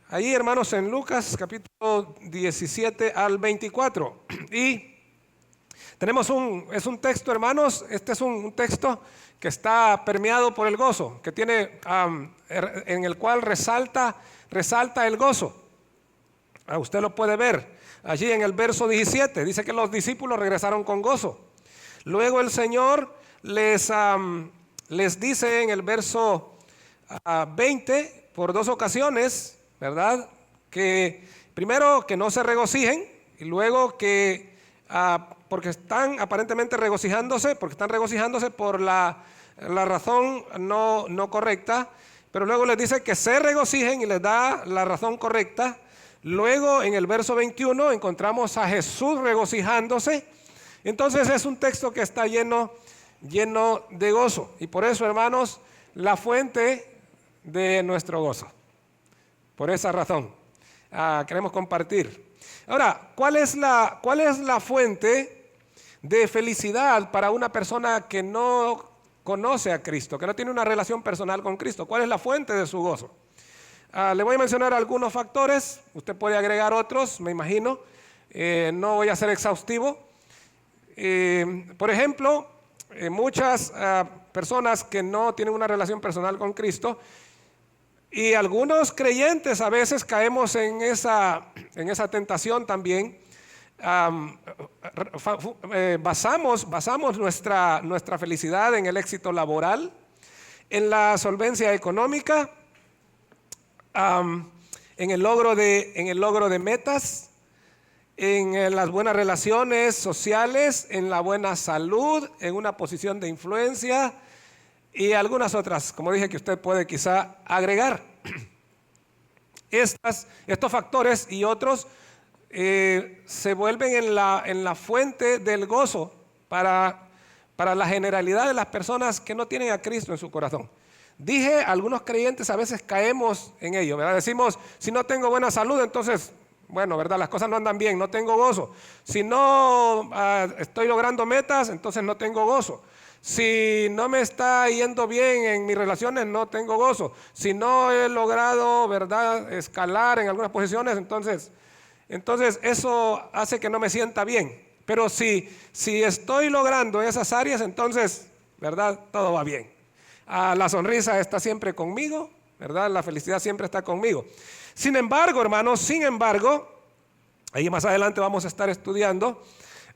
ahí, hermanos, en Lucas capítulo 17 al 24. Y tenemos es un texto, hermanos, este es un texto que está permeado por el gozo, que tiene, en el cual resalta el gozo. Usted lo puede ver allí en el verso 17, dice que los discípulos regresaron con gozo. Luego el Señor les dice en el verso 20, por dos ocasiones, ¿verdad? Que primero que no se regocijen, y luego que porque están aparentemente regocijándose, por la razón no correcta, pero luego les dice que se regocijen y les da la razón correcta. Luego en el verso 21 encontramos a Jesús regocijándose. Entonces es un texto que está lleno de gozo, y por eso, hermanos, la fuente de nuestro gozo. Por esa razón queremos compartir. Ahora, ¿cuál es la fuente de felicidad para una persona que no conoce a Cristo, que no tiene una relación personal con Cristo? ¿Cuál es la fuente de su gozo? Le voy a mencionar algunos factores, usted puede agregar otros, me imagino. No voy a ser exhaustivo. Por ejemplo, muchas personas que no tienen una relación personal con Cristo, y algunos creyentes a veces caemos en esa tentación también. Basamos nuestra felicidad en el éxito laboral, en la solvencia económica, en el logro de metas, en las buenas relaciones sociales, en la buena salud, en una posición de influencia y algunas otras, como dije, que usted puede quizá agregar. Estos factores y otros se vuelven en la fuente del gozo para la generalidad de las personas que no tienen a Cristo en su corazón. Dije, algunos creyentes a veces caemos en ello, ¿verdad? Decimos, si no tengo buena salud, entonces, bueno, ¿verdad? Las cosas no andan bien, no tengo gozo. Si no estoy logrando metas, entonces no tengo gozo. Si no me está yendo bien en mis relaciones, no tengo gozo. Si no he logrado, ¿verdad?, escalar en algunas posiciones, entonces eso hace que no me sienta bien. Pero si estoy logrando esas áreas, entonces, ¿verdad?, todo va bien. La sonrisa está siempre conmigo, ¿verdad? La felicidad siempre está conmigo. Sin embargo, hermanos, ahí más adelante vamos a estar estudiando,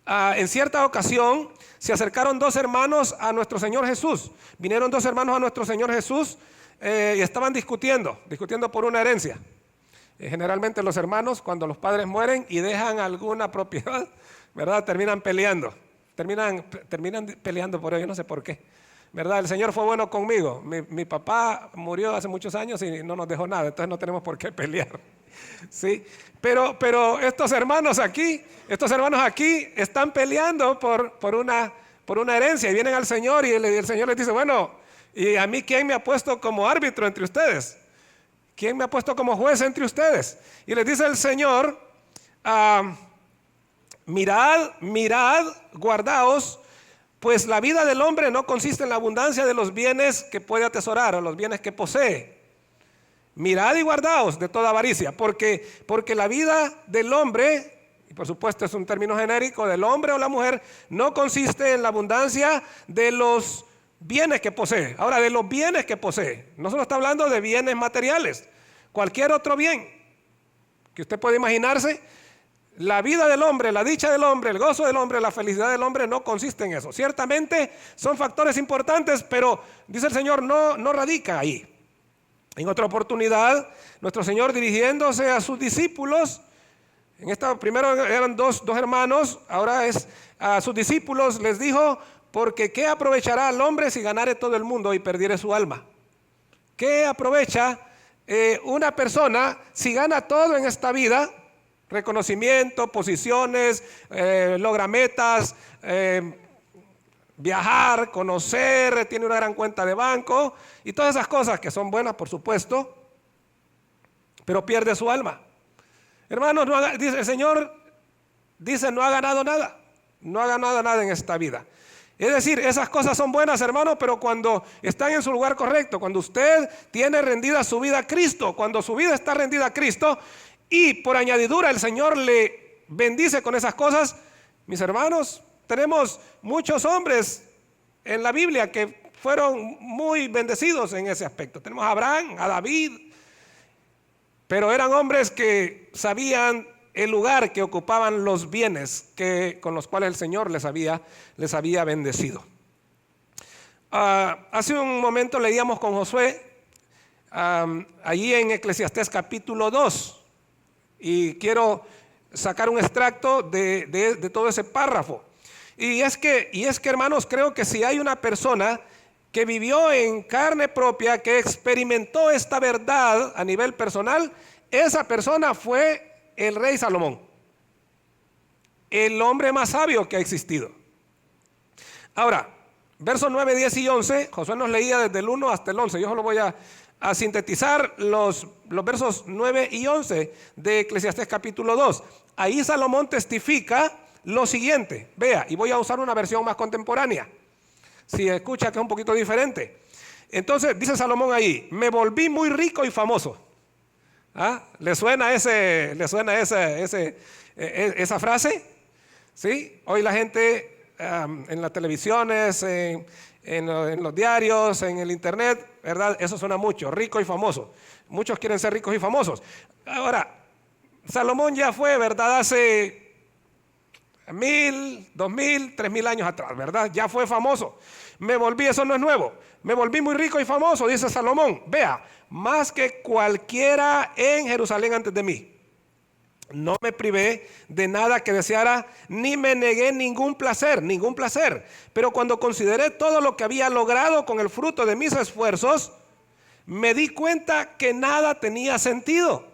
en cierta ocasión se acercaron dos hermanos a nuestro Señor Jesús. Vinieron dos hermanos a nuestro Señor Jesús y estaban discutiendo por una herencia. Generalmente los hermanos, cuando los padres mueren y dejan alguna propiedad, ¿verdad?, terminan peleando por ello, no sé por qué. ¿Verdad? El Señor fue bueno conmigo. Mi papá murió hace muchos años y no nos dejó nada, entonces no tenemos por qué pelear. ¿Sí? Pero estos hermanos aquí están peleando por una herencia, y vienen al Señor y el Señor les dice, bueno, ¿y a mí quién me ha puesto como árbitro entre ustedes? ¿Quién me ha puesto como juez entre ustedes? Y les dice el Señor, mirad, guardaos, pues la vida del hombre no consiste en la abundancia de los bienes que puede atesorar o los bienes que posee. Mirad y guardaos de toda avaricia, porque la vida del hombre, y por supuesto es un término genérico, del hombre o la mujer, no consiste en la abundancia de los bienes que posee. Ahora, de los bienes que posee, no solo está hablando de bienes materiales, cualquier otro bien que usted puede imaginarse. La vida del hombre, la dicha del hombre, el gozo del hombre, la felicidad del hombre no consiste en eso. Ciertamente son factores importantes, pero dice el Señor, no radica ahí. En otra oportunidad, nuestro Señor, dirigiéndose a sus discípulos, primero eran dos hermanos, ahora es a sus discípulos, les dijo, porque ¿qué aprovechará al hombre si ganare todo el mundo y perdiere su alma? ¿Qué aprovecha una persona si gana todo en esta vida? Reconocimiento, posiciones, logra metas, viajar, conocer, tiene una gran cuenta de banco y todas esas cosas que son buenas, por supuesto, pero pierde su alma. Hermanos, dice el Señor, no ha ganado nada en esta vida. Es decir, esas cosas son buenas, hermano, pero cuando están en su lugar correcto, cuando usted tiene rendida su vida a Cristo, cuando su vida está rendida a Cristo y por añadidura el Señor le bendice con esas cosas, mis hermanos, tenemos muchos hombres en la Biblia que fueron muy bendecidos en ese aspecto. Tenemos a Abraham, a David, pero eran hombres que sabían el lugar que ocupaban los bienes con los cuales el Señor les había bendecido. Hace un momento leíamos con Josué, allí en Eclesiastés capítulo 2, y quiero sacar un extracto de todo ese párrafo. Y es que, hermanos, creo que si hay una persona que vivió en carne propia, que experimentó esta verdad a nivel personal, esa persona fue el rey Salomón, el hombre más sabio que ha existido. Ahora, versos 9, 10 y 11, Josué nos leía desde el 1 hasta el 11. Yo solo voy a sintetizar los versos 9 y 11 de Eclesiastés capítulo 2. Ahí Salomón testifica lo siguiente. Vea, y voy a usar una versión más contemporánea, si escucha que es un poquito diferente. Entonces dice Salomón ahí: me volví muy rico y famoso. ¿Le suena esa frase? ¿Sí? Hoy la gente en las televisiones, en los diarios, en el internet, ¿verdad? Eso suena mucho, rico y famoso. Muchos quieren ser ricos y famosos. Ahora, Salomón ya fue, ¿verdad? Hace 1000, 2000, 3000 años atrás, ¿verdad? Ya fue famoso. Me volví, eso no es nuevo. Me volví muy rico y famoso, dice Salomón. Vea, más que cualquiera en Jerusalén antes de mí. No me privé de nada que deseara, ni me negué ningún placer. Pero cuando consideré todo lo que había logrado con el fruto de mis esfuerzos, me di cuenta que nada tenía sentido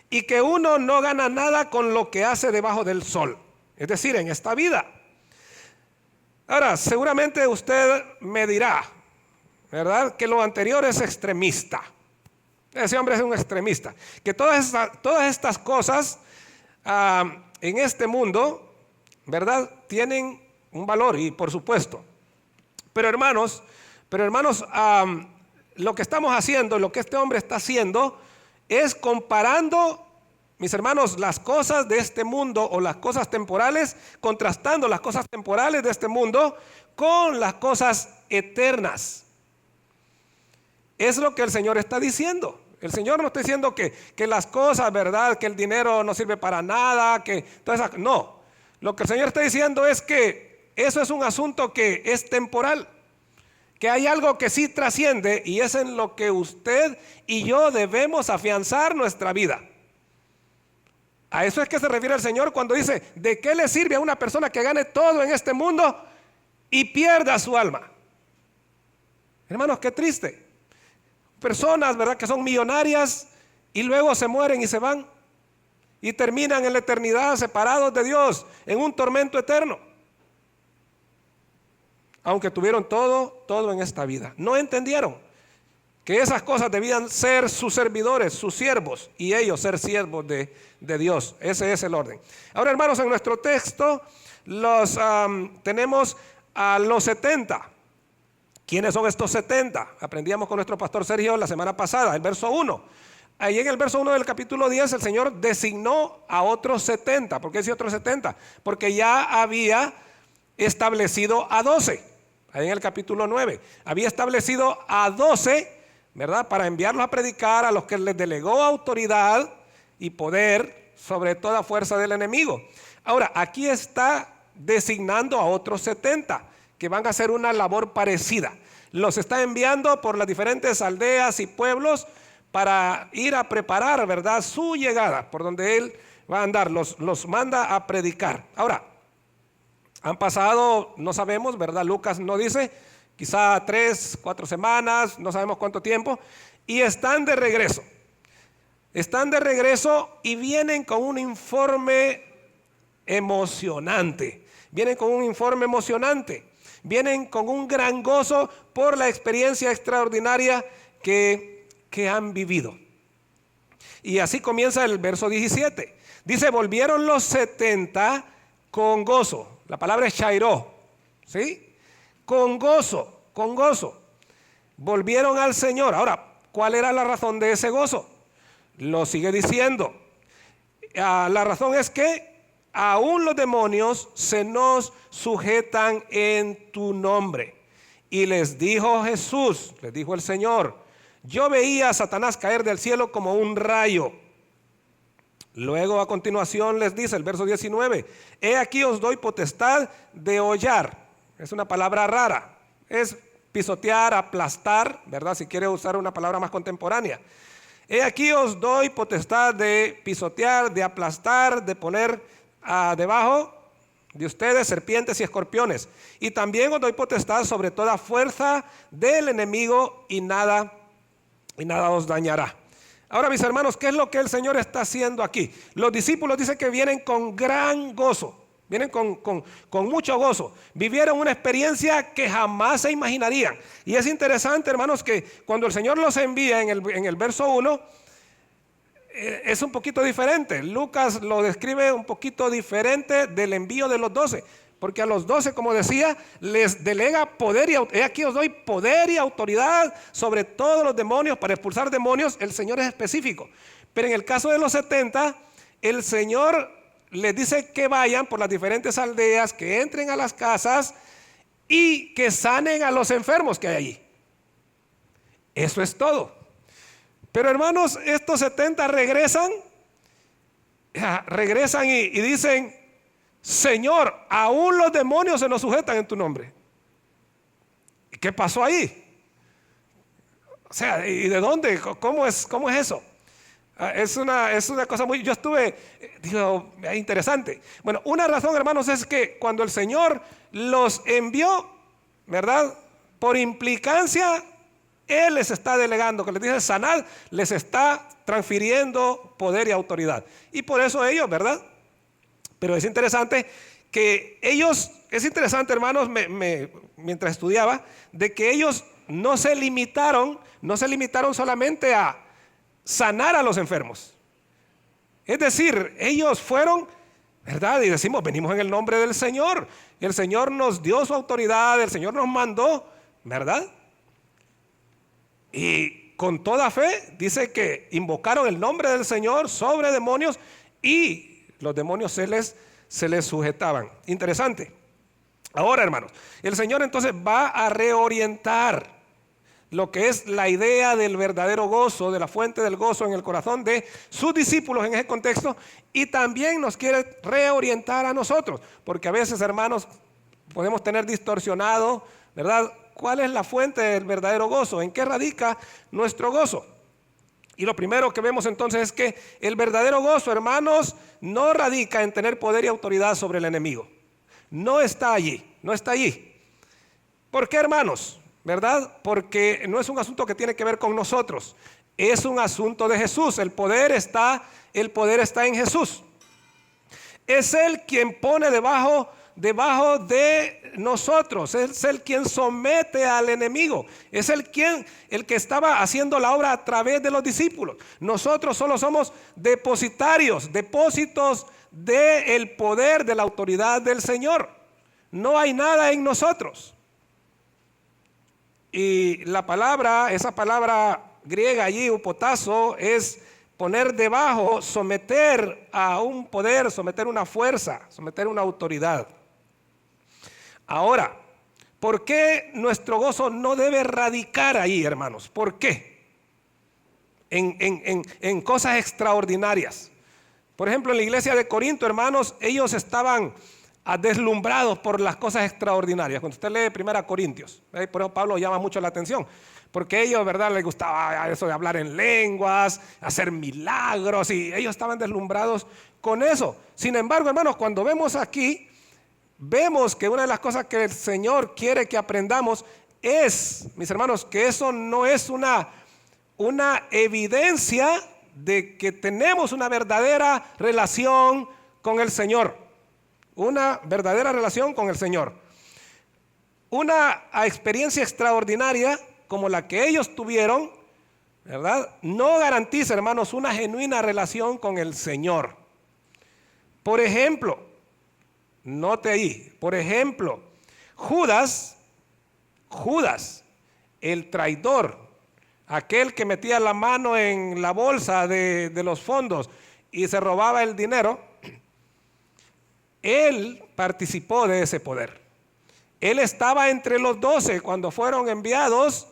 y que uno no gana nada con lo que hace debajo del sol, es decir, en esta vida. Ahora, seguramente usted me dirá, ¿verdad?, que lo anterior es extremista. Ese hombre es un extremista. Que todas estas cosas en este mundo, ¿verdad?, tienen un valor, y por supuesto. Pero hermanos, lo que estamos haciendo, lo que este hombre está haciendo, es comparando, mis hermanos, las cosas de este mundo o las cosas temporales, contrastando las cosas temporales de este mundo con las cosas eternas. Es lo que el Señor está diciendo. El Señor no está diciendo que las cosas, ¿verdad?, que el dinero no sirve para nada, que todas esas, no. Lo que el Señor está diciendo es que eso es un asunto que es temporal, que hay algo que sí trasciende, y es en lo que usted y yo debemos afianzar nuestra vida. A eso es que se refiere el Señor cuando dice: ¿de qué le sirve a una persona que gane todo en este mundo y pierda su alma? Hermanos, qué triste. Personas, ¿verdad?, que son millonarias y luego se mueren y se van y terminan en la eternidad separados de Dios en un tormento eterno, aunque tuvieron todo en esta vida. No entendieron que esas cosas debían ser sus servidores, sus siervos, y ellos ser siervos de Dios. Ese es el orden. Ahora, hermanos, en nuestro texto tenemos a los 70. ¿Quiénes son estos 70? Aprendíamos con nuestro pastor Sergio la semana pasada, el verso 1. Ahí en el verso 1 del capítulo 10 el Señor designó a otros 70. ¿Por qué dice otros 70? Porque ya había establecido a 12. Ahí en el capítulo 9 había establecido a 12, ¿verdad?, para enviarlos a predicar, a los que les delegó autoridad y poder sobre toda fuerza del enemigo. Ahora, aquí está designando a otros 70 que van a hacer una labor parecida. Los está enviando por las diferentes aldeas y pueblos para ir a preparar, ¿verdad?, su llegada, por donde Él va a andar. Los manda a predicar. Ahora, han pasado, no sabemos, ¿verdad?, Lucas no dice, quizá 3, 4 semanas, no sabemos cuánto tiempo, y están de regreso. Están de regreso y vienen con un informe emocionante. Vienen con un gran gozo por la experiencia extraordinaria que han vivido. Y así comienza el verso 17. Dice: volvieron los 70 con gozo. La palabra es chairó. ¿sí? Con gozo, con gozo. Volvieron al Señor. Ahora, ¿cuál era la razón de ese gozo? Lo sigue diciendo. La razón es que aún los demonios se nos sujetan en tu nombre. Y les dijo Jesús, les dijo el Señor, yo veía a Satanás caer del cielo como un rayo. Luego a continuación les dice el verso 19, he aquí os doy potestad de hollar. Es una palabra rara, es pisotear, aplastar, ¿verdad? Si quiere usar una palabra más contemporánea. He aquí os doy potestad de pisotear, de aplastar, de poner debajo de ustedes serpientes y escorpiones. Y también os doy potestad sobre toda fuerza del enemigo y nada os dañará. Ahora, mis hermanos, ¿qué es lo que el Señor está haciendo aquí? Los discípulos dicen que vienen con gran gozo, vienen con mucho gozo. Vivieron una experiencia que jamás se imaginarían. Y es interesante, hermanos, que cuando el Señor los envía en el verso 1, es un poquito diferente. Lucas lo describe un poquito diferente del envío de los 12. Porque a los 12, como decía, les delega poder y aquí os doy poder y autoridad sobre todos los demonios para expulsar demonios. El Señor es específico. Pero en el caso de los 70, el Señor les dice que vayan por las diferentes aldeas, que entren a las casas y que sanen a los enfermos que hay allí. Eso es todo. Pero hermanos, estos 70 regresan y dicen, Señor, aún los demonios se nos sujetan en tu nombre. ¿Qué pasó ahí? O sea, ¿y de dónde? ¿Cómo es eso? Es una cosa muy... Yo digo, interesante. Bueno, una razón, hermanos, es que cuando el Señor los envió, ¿verdad? Por implicancia, Él les está delegando, que les dice sanar, les está transfiriendo poder y autoridad. Y por eso ellos, ¿verdad? Pero es interesante que ellos, hermanos, mientras estudiaba, de que ellos no se limitaron solamente a sanar a los enfermos. Es decir, ellos fueron, ¿verdad? Y decimos, venimos en el nombre del Señor. El Señor nos dio su autoridad, el Señor nos mandó, ¿verdad? Y con toda fe dice que invocaron el nombre del Señor sobre demonios y los demonios se les sujetaban. Interesante. Ahora, hermanos, el Señor entonces va a reorientar lo que es la idea del verdadero gozo, de la fuente del gozo en el corazón de sus discípulos en ese contexto, y también nos quiere reorientar a nosotros, porque a veces, hermanos, podemos tener distorsionado, ¿verdad? ¿Cuál es la fuente del verdadero gozo? ¿En qué radica nuestro gozo? Y lo primero que vemos entonces es que el verdadero gozo, hermanos, no radica en tener poder y autoridad sobre el enemigo. No está allí, no está allí. ¿Por qué, hermanos? ¿Verdad? Porque no es un asunto que tiene que ver con nosotros. Es un asunto de Jesús. El poder está en Jesús. Es Él quien pone debajo de nosotros. Es Él quien somete al enemigo. Es el que estaba haciendo la obra a través de los discípulos. Nosotros solo somos depósitos del poder, de la autoridad del Señor. No hay nada en nosotros. Y esa palabra griega allí, upotazo, es poner debajo, someter a un poder, someter una fuerza, someter una autoridad. Ahora, ¿por qué nuestro gozo no debe radicar ahí, hermanos? ¿Por qué? En cosas extraordinarias. Por ejemplo, en la iglesia de Corinto, hermanos, ellos estaban deslumbrados por las cosas extraordinarias. Cuando usted lee 1 Corintios, por eso Pablo llama mucho la atención, porque a ellos, ¿verdad?, les gustaba eso de hablar en lenguas, hacer milagros, y ellos estaban deslumbrados con eso. Sin embargo, hermanos, cuando vemos aquí, vemos que una de las cosas que el Señor quiere que aprendamos es, mis hermanos, que eso no es una evidencia de que tenemos una verdadera relación con el Señor. Una verdadera relación con el Señor. Una experiencia extraordinaria como la que ellos tuvieron, ¿verdad?, no garantiza, hermanos, una genuina relación con el Señor. Por ejemplo, note ahí, Judas, el traidor, aquel que metía la mano en la bolsa de los fondos y se robaba el dinero, él participó de ese poder. Él estaba entre los 12 cuando fueron enviados,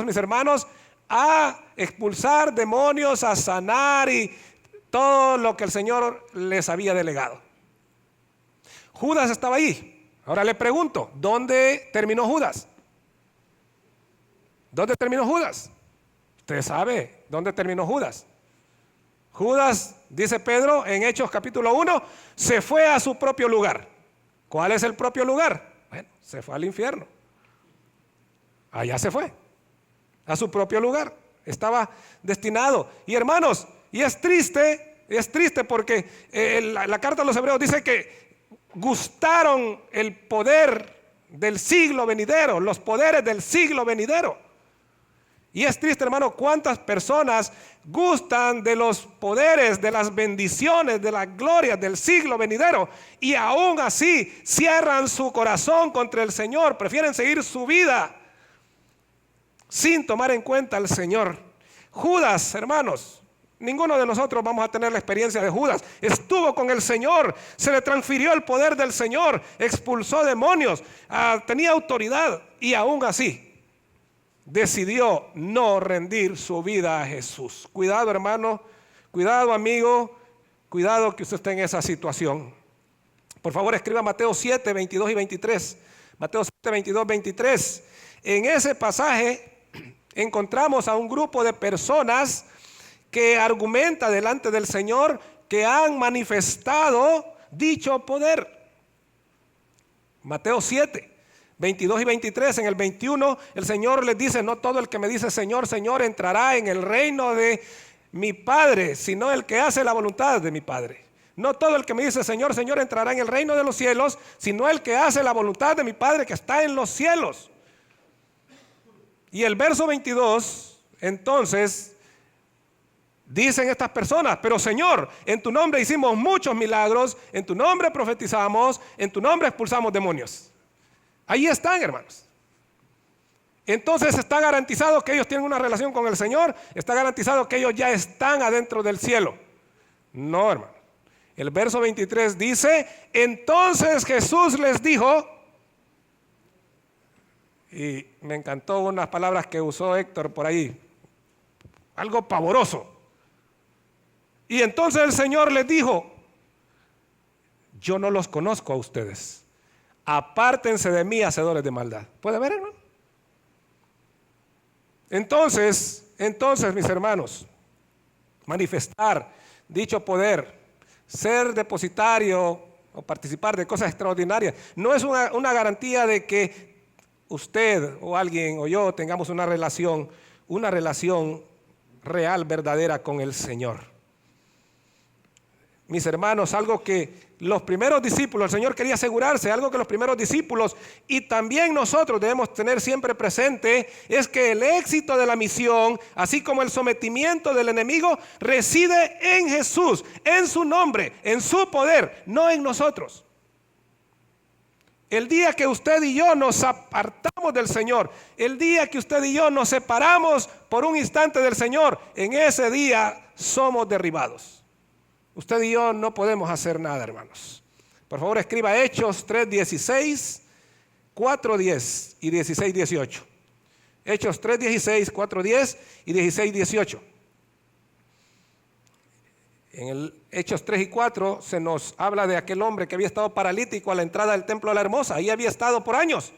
mis hermanos, a expulsar demonios, a sanar y todo lo que el Señor les había delegado. Judas estaba ahí. Ahora le pregunto, ¿dónde terminó Judas? ¿Dónde terminó Judas? Usted sabe dónde terminó Judas. Judas, dice Pedro en Hechos capítulo 1, se fue a su propio lugar. ¿Cuál es el propio lugar? Bueno, se fue al infierno. Allá se fue, a su propio lugar. Estaba destinado. Y hermanos, y es triste porque la carta a los hebreos dice que gustaron el poder del siglo venidero, los poderes del siglo venidero. Y es triste, hermano, cuántas personas gustan de los poderes, de las bendiciones, de las glorias del siglo venidero y aún así cierran su corazón contra el Señor, prefieren seguir su vida sin tomar en cuenta al Señor. Judas, hermanos, ninguno de nosotros vamos a tener la experiencia de Judas. Estuvo con el Señor, se le transfirió el poder del Señor, expulsó demonios, tenía autoridad y aún así decidió no rendir su vida a Jesús. Cuidado, hermano, cuidado, amigo, cuidado que usted esté en esa situación. Por favor, escriba Mateo 7, 22 y 23. Mateo 7, 22, 23. En ese pasaje encontramos a un grupo de personas que argumenta delante del Señor que han manifestado dicho poder. Mateo 7, 22 y 23, en el 21 el Señor les dice: no todo el que me dice Señor, Señor entrará en el reino de mi Padre, sino el que hace la voluntad de mi Padre. No todo el que me dice Señor, Señor entrará en el reino de los cielos, sino el que hace la voluntad de mi Padre que está en los cielos. Y el verso 22, entonces, dicen estas personas: pero Señor, en tu nombre hicimos muchos milagros, en tu nombre profetizamos, en tu nombre expulsamos demonios. Ahí están, hermanos. Entonces está garantizado que ellos tienen una relación con el Señor, está garantizado que ellos ya están adentro del cielo. No, hermano. El verso 23 dice: entonces Jesús les dijo, y me encantó unas palabras que usó Héctor por ahí, algo pavoroso. Y entonces el Señor les dijo: yo no los conozco a ustedes. Apártense de mí, hacedores de maldad. ¿Puede ver, hermano? Entonces, mis hermanos, manifestar dicho poder, ser depositario o participar de cosas extraordinarias, no es una garantía de que usted o alguien o yo tengamos una relación real, verdadera con el Señor. Mis hermanos, algo que los primeros discípulos, el Señor quería asegurarse, algo que los primeros discípulos y también nosotros debemos tener siempre presente, es que el éxito de la misión, así como el sometimiento del enemigo, reside en Jesús, en su nombre, en su poder, no en nosotros. El día que usted y yo nos apartamos del Señor, el día que usted y yo nos separamos por un instante del Señor, en ese día somos derribados. Usted y yo no podemos hacer nada, hermanos. Por favor, escriba Hechos 3:16, 4:10 y 16:18. Hechos 3:16, 4:10 y 16:18. En el Hechos 3 y 4 se nos habla de aquel hombre que había estado paralítico a la entrada del templo de la Hermosa. Ahí había estado por años.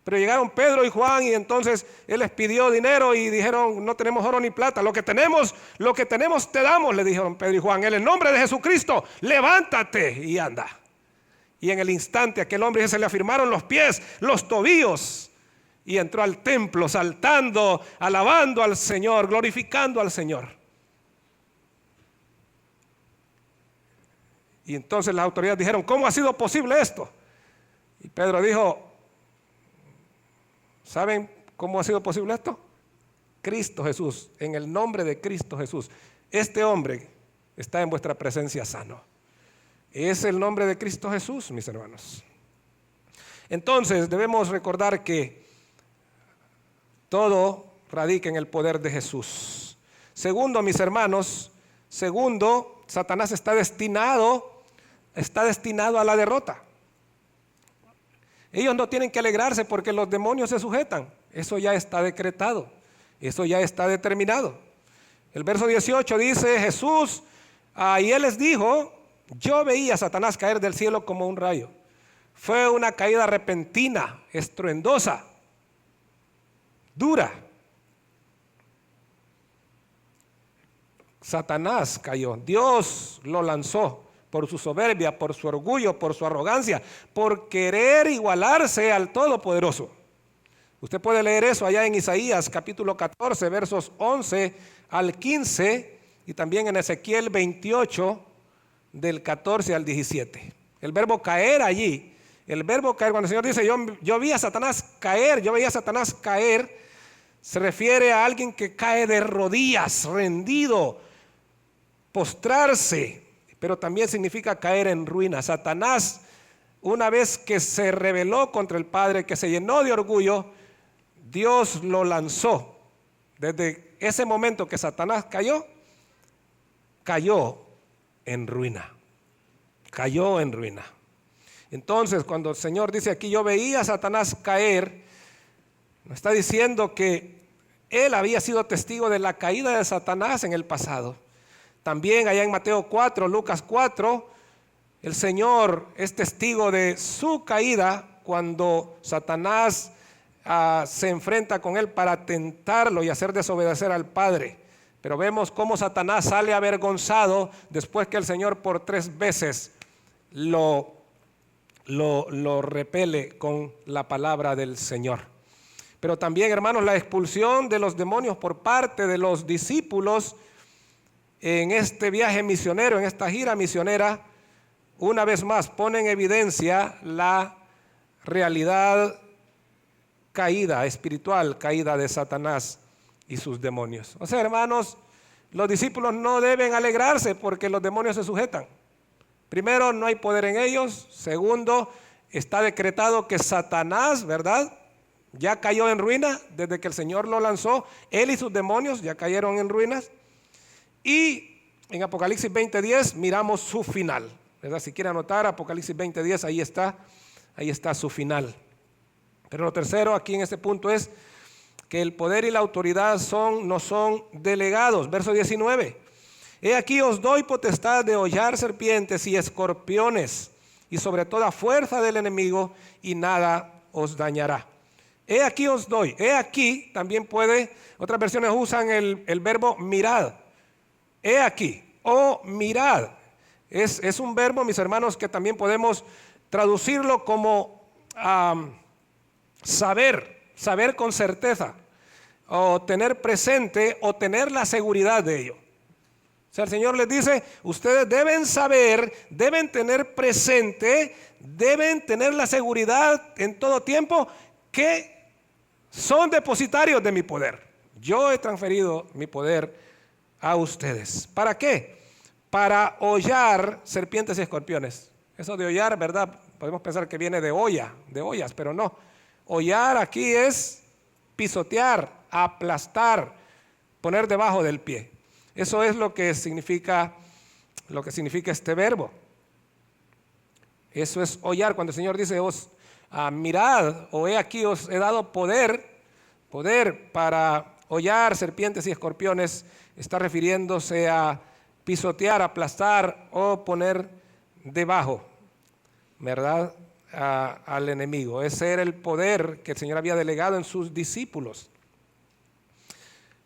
Pero llegaron Pedro y Juan y entonces él les pidió dinero y dijeron: no tenemos oro ni plata, lo que tenemos te damos, le dijeron Pedro y Juan. En el nombre de Jesucristo, levántate y anda. Y en el instante aquel hombre se le afirmaron los pies, los tobillos, y entró al templo saltando, alabando al Señor, glorificando al Señor. Y entonces las autoridades dijeron: ¿cómo ha sido posible esto? Y Pedro dijo: ¿saben cómo ha sido posible esto? Cristo Jesús, en el nombre de Cristo Jesús. Este hombre está en vuestra presencia sano. Es el nombre de Cristo Jesús, mis hermanos. Entonces debemos recordar que todo radica en el poder de Jesús. Segundo, mis hermanos, Satanás está destinado a la derrota. Ellos no tienen que alegrarse porque los demonios se sujetan. Eso ya está decretado, eso ya está determinado. El verso 18 dice Jesús, y él les dijo, yo veía a Satanás caer del cielo como un rayo. Fue una caída repentina, estruendosa, dura. Satanás cayó, Dios lo lanzó por su soberbia, por su orgullo, por su arrogancia, por querer igualarse al Todopoderoso. Usted puede leer eso allá en Isaías capítulo 14, versos 11 al 15 y también en Ezequiel 28 del 14 al 17. El verbo caer allí, cuando el Señor dice yo vi a Satanás caer, yo veía a Satanás caer, se refiere a alguien que cae de rodillas, rendido, postrarse, pero también significa caer en ruina. Satanás, una vez que se rebeló contra el Padre, que se llenó de orgullo, Dios lo lanzó. Desde ese momento que Satanás cayó en ruina. Cayó en ruina. Entonces, cuando el Señor dice aquí, yo veía a Satanás caer, nos está diciendo que él había sido testigo de la caída de Satanás en el pasado. También allá en Mateo 4, Lucas 4, el Señor es testigo de su caída cuando Satanás se enfrenta con él para tentarlo y hacer desobedecer al Padre. Pero vemos cómo Satanás sale avergonzado después que el Señor por 3 veces lo repele con la palabra del Señor. Pero también, hermanos, la expulsión de los demonios por parte de los discípulos en este viaje misionero, en esta gira misionera, una vez más pone en evidencia la realidad espiritual caída de Satanás y sus demonios. O sea, hermanos, los discípulos no deben alegrarse porque los demonios se sujetan. Primero, no hay poder en ellos. Segundo, está decretado que Satanás, ¿verdad?, ya cayó en ruina desde que el Señor lo lanzó. Él y sus demonios ya cayeron en ruinas. Y en Apocalipsis 20:10 miramos su final, ¿verdad? Si quiere anotar Apocalipsis 20:10, ahí está su final. Pero lo tercero aquí en este punto es que el poder y la autoridad no son delegados. Verso 19. He aquí os doy potestad de hollar serpientes y escorpiones y sobre toda fuerza del enemigo y nada os dañará. He aquí os doy. He aquí también otras versiones usan el verbo mirad. He aquí o mirad. Es un verbo, mis hermanos, que también podemos traducirlo como saber con certeza, o tener presente, o tener la seguridad de ello. O sea, el Señor les dice, ustedes deben saber, deben tener presente, deben tener la seguridad en todo tiempo que son depositarios de mi poder. Yo he transferido mi poder a ustedes. ¿Para qué? Para hollar serpientes y escorpiones. Eso de hollar, ¿verdad? Podemos pensar que viene de ollas, pero no. Hollar aquí es pisotear, aplastar, poner debajo del pie. Eso es lo que significa este verbo. Eso es hollar. Cuando el Señor dice, mirad, o he aquí os he dado poder para hollar serpientes y escorpiones, está refiriéndose a pisotear, aplastar o poner debajo, ¿verdad?, al enemigo. Ese era el poder que el Señor había delegado en sus discípulos.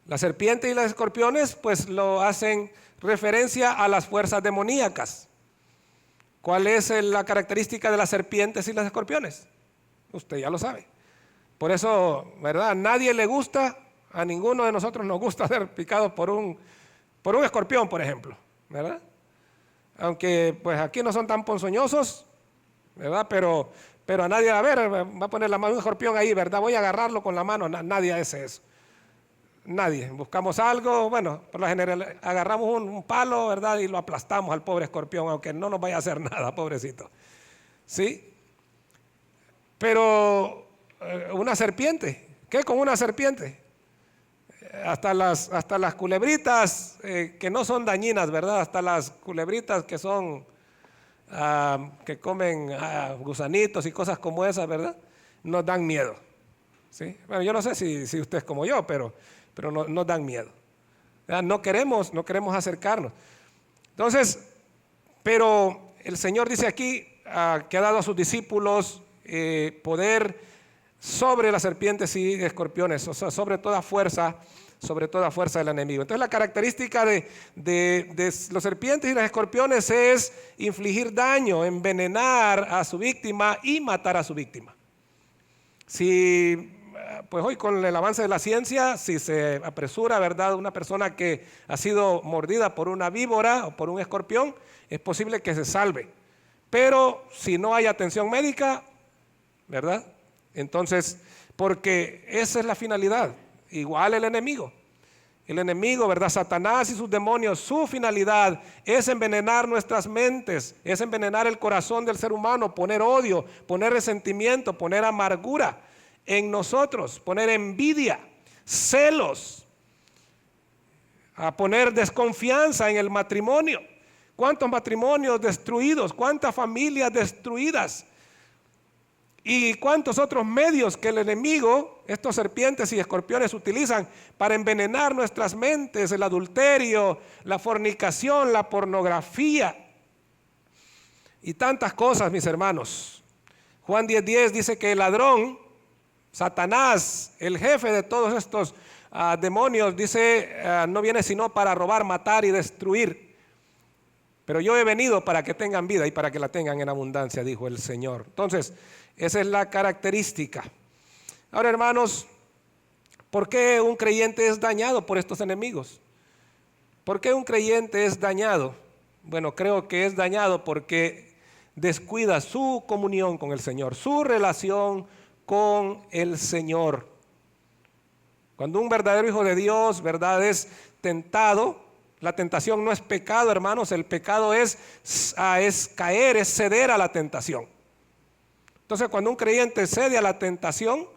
La serpiente y los escorpiones pues lo hacen referencia a las fuerzas demoníacas. ¿Cuál es la característica de las serpientes y los escorpiones? Usted ya lo sabe. Por eso, ¿verdad?, a ninguno de nosotros nos gusta ser picados por un escorpión, por ejemplo, ¿verdad? Aunque pues aquí no son tan ponzoñosos, ¿verdad? Pero a nadie, va a poner la mano un escorpión ahí, ¿verdad? Voy a agarrarlo con la mano. Nadie hace eso. Nadie. Buscamos algo, bueno, por lo general agarramos un palo, ¿verdad?, y lo aplastamos al pobre escorpión, aunque no nos vaya a hacer nada, pobrecito. ¿Sí? Pero una serpiente, ¿qué con una serpiente? Hasta las culebritas que no son dañinas, ¿verdad? Hasta las culebritas que son, que comen gusanitos y cosas como esas, ¿verdad? Nos dan miedo. ¿Sí? Bueno, yo no sé si usted es como yo, pero nos dan miedo. No queremos acercarnos. Entonces, pero el Señor dice aquí que ha dado a sus discípulos poder sobre las serpientes y escorpiones, o sea, sobre toda fuerza del enemigo. Entonces la característica de los serpientes y los escorpiones es infligir daño, envenenar a su víctima y matar a su víctima. Si pues hoy con el avance de la ciencia, si se apresura, ¿verdad?, una persona que ha sido mordida por una víbora o por un escorpión, es posible que se salve. Pero si no hay atención médica, ¿verdad? Entonces, porque esa es la finalidad. Igual el enemigo. El enemigo, ¿verdad? Satanás y sus demonios, su finalidad es envenenar nuestras mentes, es envenenar el corazón del ser humano, poner odio, poner resentimiento, poner amargura en nosotros, poner envidia, celos, a poner desconfianza en el matrimonio. ¿Cuántos matrimonios destruidos? ¿Cuántas familias destruidas? ¿Y cuántos otros medios que el enemigo, estos serpientes y escorpiones, utilizan para envenenar nuestras mentes? El adulterio, la fornicación, la pornografía y tantas cosas, mis hermanos. Juan 10:10 dice que el ladrón, Satanás, el jefe de todos estos demonios, dice, no viene sino para robar, matar y destruir. Pero yo he venido para que tengan vida y para que la tengan en abundancia, dijo el Señor. Entonces, esa es la característica. Ahora, hermanos, ¿por qué un creyente es dañado por estos enemigos? ¿Por qué un creyente es dañado? Bueno, creo que es dañado porque descuida su comunión con el Señor, su relación con el Señor. Cuando un verdadero hijo de Dios, ¿verdad?, es tentado, la tentación no es pecado, hermanos, el pecado es caer, es ceder a la tentación. Entonces, cuando un creyente cede a la tentación,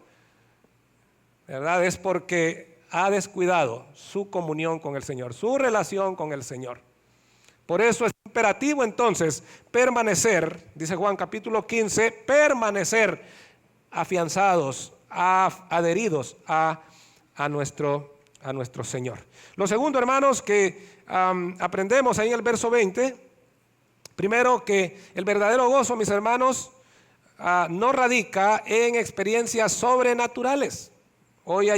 ¿verdad?, es porque ha descuidado su comunión con el Señor, su relación con el Señor. Por eso es imperativo entonces permanecer, dice Juan capítulo 15, permanecer afianzados, adheridos a nuestro Señor. Lo segundo, hermanos, que aprendemos ahí en el verso 20, primero que el verdadero gozo, mis hermanos, no radica en experiencias sobrenaturales. Hoy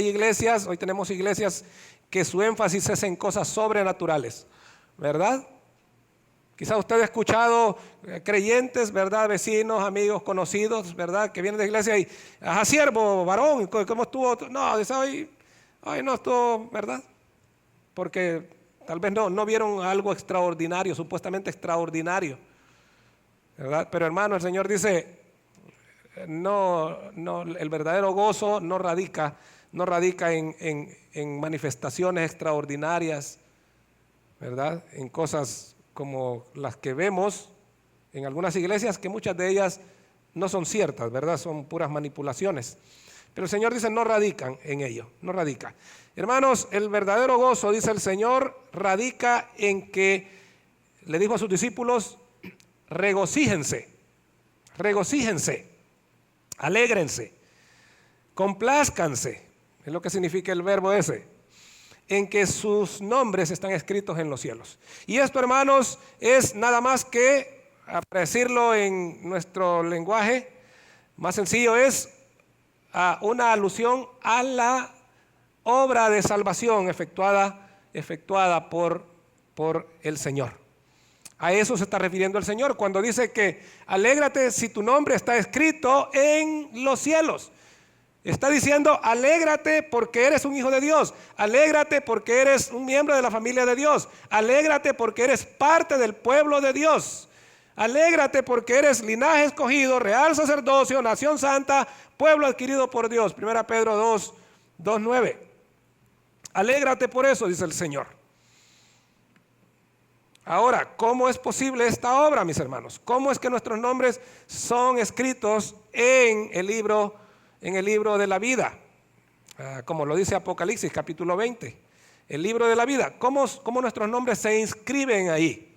tenemos iglesias que su énfasis es en cosas sobrenaturales, ¿verdad? Quizá usted ha escuchado creyentes, ¿verdad?, vecinos, amigos, conocidos, ¿verdad?, que vienen de la iglesia y, siervo, varón, ¿cómo estuvo? No, hoy no estuvo, ¿verdad? Porque tal vez no vieron algo extraordinario, supuestamente extraordinario, ¿verdad? Pero hermano, el Señor dice, no, el verdadero gozo no radica en manifestaciones extraordinarias, ¿verdad?, en cosas como las que vemos en algunas iglesias, que muchas de ellas no son ciertas, ¿verdad?, son puras manipulaciones. Pero el Señor dice, no radican en ello, no radica. Hermanos, el verdadero gozo, dice el Señor, radica en que le dijo a sus discípulos, regocíjense, alégrense, complázcanse, es lo que significa el verbo ese, en que sus nombres están escritos en los cielos. Y esto, hermanos, es nada más que, para decirlo en nuestro lenguaje más sencillo, es una alusión a la obra de salvación efectuada por el Señor. A eso se está refiriendo el Señor cuando dice que alégrate si tu nombre está escrito en los cielos. Está diciendo, alégrate porque eres un hijo de Dios, alégrate porque eres un miembro de la familia de Dios, alégrate porque eres parte del pueblo de Dios, alégrate porque eres linaje escogido, real sacerdocio, nación santa, pueblo adquirido por Dios. 1 Pedro 2:9. Alégrate por eso, dice el Señor. Ahora, ¿cómo es posible esta obra, mis hermanos? ¿Cómo es que nuestros nombres son escritos en el libro de la vida? Como lo dice Apocalipsis capítulo 20, el libro de la vida. ¿Cómo nuestros nombres se inscriben ahí?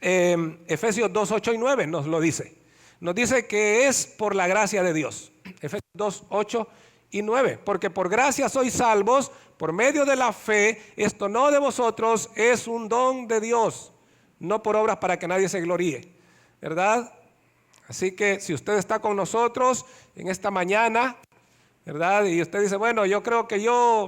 Efesios 2, 8 y 9 nos lo dice. Nos dice que es por la gracia de Dios. Efesios 2, 8 y 9. Porque por gracia sois salvos por medio de la fe. Esto no de vosotros, es un don de Dios, no por obras para que nadie se gloríe. ¿Verdad? Así que si usted está con nosotros en esta mañana, ¿verdad? Y usted dice, bueno, yo creo que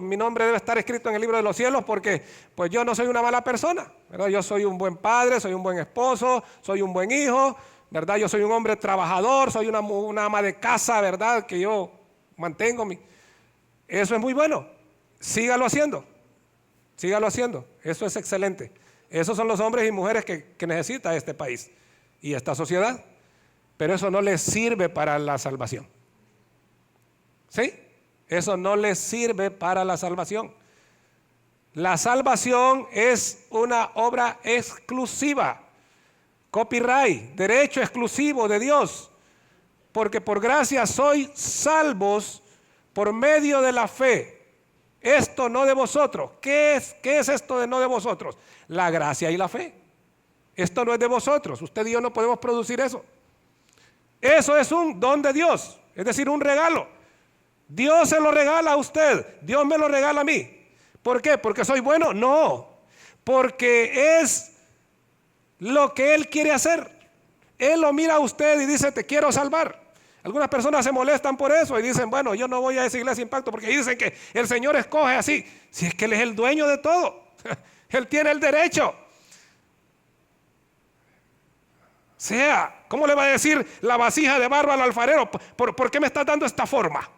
mi nombre debe estar escrito en el libro de los cielos porque pues yo no soy una mala persona, ¿verdad? Yo soy un buen padre, soy un buen esposo, soy un buen hijo, ¿verdad? Yo soy un hombre trabajador, soy una ama de casa, ¿verdad? Que yo mantengo Eso es muy bueno, sígalo haciendo, eso es excelente. Esos son los hombres y mujeres que necesita este país y esta sociedad, pero eso no les sirve para la salvación. ¿Sí? Eso no les sirve para la salvación. La salvación es una obra exclusiva, copyright, derecho exclusivo de Dios, porque por gracia sois salvos por medio de la fe. Esto no de vosotros. ¿Qué es esto de no de vosotros? La gracia y la fe. Esto no es de vosotros. Usted y yo no podemos producir eso. Eso es un don de Dios, es decir, un regalo. Dios se lo regala a usted, Dios me lo regala a mí. ¿Por qué? ¿Porque soy bueno? No, porque es lo que Él quiere hacer. Él lo mira a usted y dice, te quiero salvar. Algunas personas se molestan por eso y dicen, bueno, yo no voy a esa iglesia Impacto porque dicen que el Señor escoge así. Si es que Él es el dueño de todo, Él tiene el derecho. ¿Cómo le va a decir la vasija de barro al alfarero? ¿Por qué me estás dando esta forma?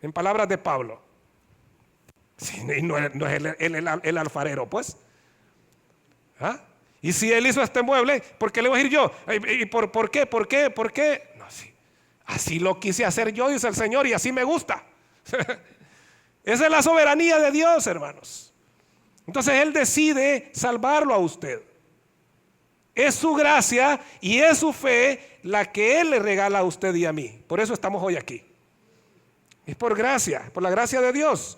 En palabras de Pablo. Sí, no es el alfarero, pues. Y si él hizo este mueble, ¿por qué le voy a decir yo? ¿Y por qué? ¿Por qué? No, sí. Así lo quise hacer yo, dice el Señor, y así me gusta. Esa es la soberanía de Dios, hermanos. Entonces Él decide salvarlo a usted. Es su gracia y es su fe la que Él le regala a usted y a mí. Por eso estamos hoy aquí. Es por gracia, por la gracia de Dios.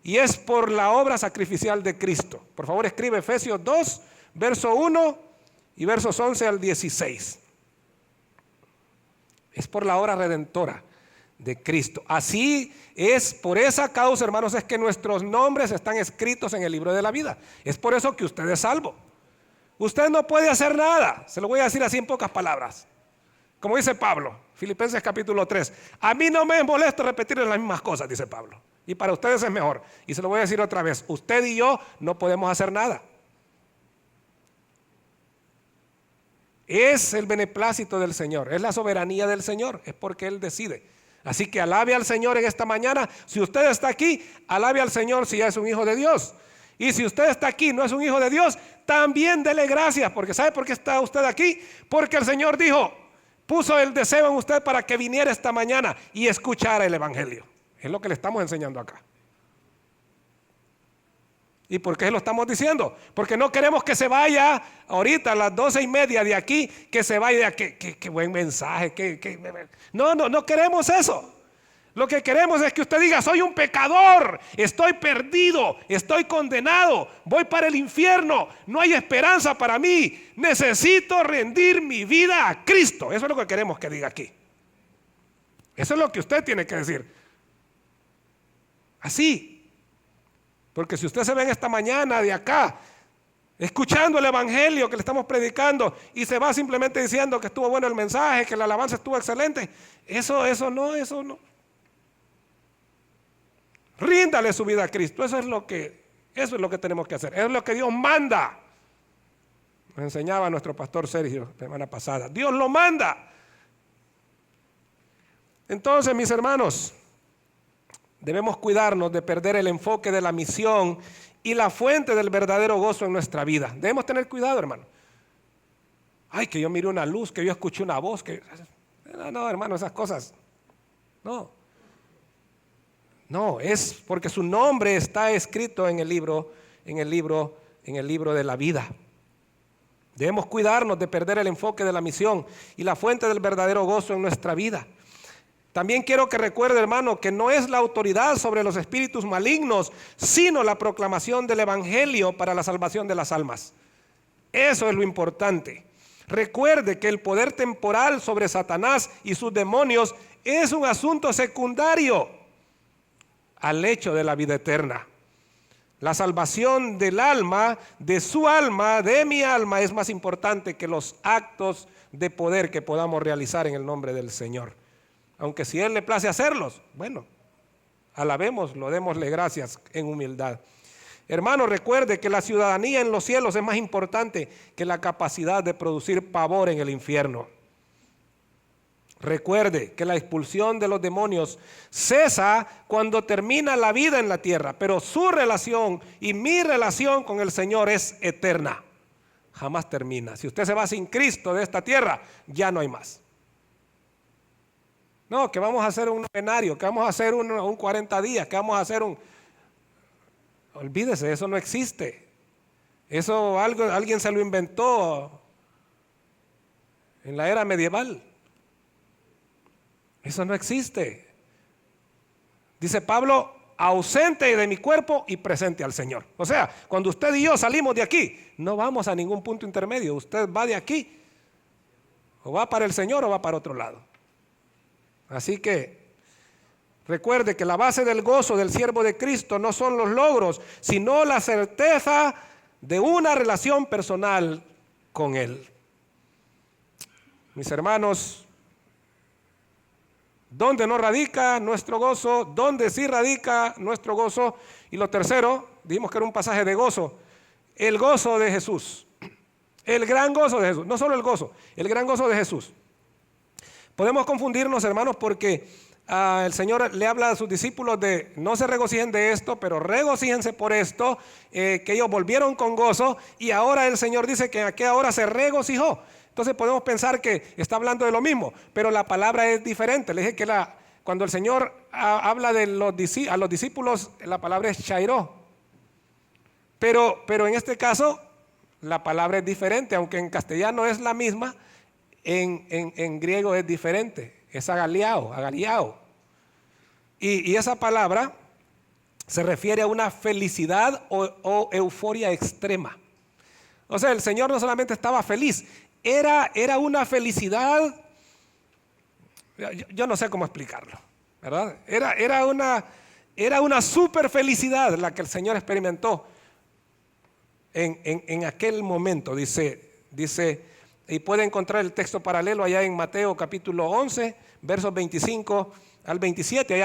Y es por la obra sacrificial de Cristo. Por favor, escribe Efesios 2, verso 1 y versos 11 al 16. Es por la obra redentora de Cristo. Así es, por esa causa, hermanos, es que nuestros nombres están escritos en el libro de la vida. Es por eso que usted es salvo. Usted no puede hacer nada. Se lo voy a decir así en pocas palabras. Como dice Pablo, Filipenses capítulo 3. A mí no me es molesto repetir las mismas cosas, dice Pablo. Y para ustedes es mejor. Y se lo voy a decir otra vez. Usted y yo no podemos hacer nada. Es el beneplácito del Señor. Es la soberanía del Señor. Es porque Él decide. Así que alabe al Señor en esta mañana. Si usted está aquí, alabe al Señor si ya es un hijo de Dios. Y si usted está aquí, no es un hijo de Dios, también dele gracias. Porque ¿sabe por qué está usted aquí? Porque el Señor dijo, puso el deseo en usted para que viniera esta mañana y escuchara el Evangelio. Es lo que le estamos enseñando acá. ¿Y por qué lo estamos diciendo? Porque no queremos que se vaya ahorita a las 12:30 de aquí, que se vaya, qué buen mensaje. No queremos eso. Lo que queremos es que usted diga, soy un pecador, estoy perdido, estoy condenado, voy para el infierno, no hay esperanza para mí, necesito rendir mi vida a Cristo. Eso es lo que queremos que diga aquí. Eso es lo que usted tiene que decir. Así. Porque si usted se ve en esta mañana de acá, escuchando el Evangelio que le estamos predicando y se va simplemente diciendo que estuvo bueno el mensaje, que la alabanza estuvo excelente, eso no. Ríndale su vida a Cristo. Eso es lo que tenemos que hacer. Eso es lo que Dios manda. Nos enseñaba nuestro pastor Sergio la semana pasada. Dios lo manda. Entonces, mis hermanos, debemos cuidarnos de perder el enfoque de la misión y la fuente del verdadero gozo en nuestra vida. Debemos tener cuidado, hermano. Ay, que yo mire una luz, que yo escuché una voz, no, hermano, esas cosas. No, es porque su nombre está escrito en el libro en el libro de la vida. Debemos cuidarnos de perder el enfoque de la misión y la fuente del verdadero gozo en nuestra vida. También quiero que recuerde, hermano, que no es la autoridad sobre los espíritus malignos, sino la proclamación del evangelio para la salvación de las almas. Eso es lo importante. Recuerde que el poder temporal sobre Satanás y sus demonios es un asunto secundario al hecho de la vida eterna. La salvación del alma, de su alma, de mi alma, es más importante que los actos de poder que podamos realizar en el nombre del Señor. Aunque si Él le place hacerlos, bueno, alabémoslo, démosle gracias en humildad. Hermano, recuerde que la ciudadanía en los cielos es más importante que la capacidad de producir pavor en el infierno. Recuerde que la expulsión de los demonios cesa cuando termina la vida en la tierra, pero su relación y mi relación con el Señor es eterna. Jamás termina. Si usted se va sin Cristo de esta tierra, ya no hay más. No, que vamos a hacer un novenario, que vamos a hacer un 40 días, que vamos a hacer un... Olvídese, eso no existe. Eso alguien se lo inventó en la era medieval. Eso no existe. Dice Pablo, ausente de mi cuerpo y presente al Señor. O sea, cuando usted y yo salimos de aquí, no vamos a ningún punto intermedio. Usted va de aquí, o va para el Señor o va para otro lado. Así que recuerde que la base del gozo del siervo de Cristo no son los logros, sino la certeza de una relación personal con Él. Mis hermanos, ¿dónde no radica nuestro gozo? ¿Dónde sí radica nuestro gozo? Y lo tercero, dijimos que era un pasaje de gozo, el gozo de Jesús. El gran gozo de Jesús, no solo el gozo, el gran gozo de Jesús. Podemos confundirnos, hermanos, porque el Señor le habla a sus discípulos de no se regocijen de esto, pero regocíjense por esto, que ellos volvieron con gozo, y ahora el Señor dice que en aquella hora se regocijó. Entonces podemos pensar que está hablando de lo mismo, pero la palabra es diferente. Le dije que cuando el Señor habla a los discípulos, la palabra es chairó. Pero en este caso, la palabra es diferente, aunque en castellano es la misma, en griego es diferente, es agaliao. Y esa palabra se refiere a una felicidad o euforia extrema. O sea, el Señor no solamente estaba feliz, era una felicidad, yo no sé cómo explicarlo, ¿verdad? Era una super felicidad la que el Señor experimentó en aquel momento, dice, y puede encontrar el texto paralelo allá en Mateo capítulo 11, versos 25 al 27,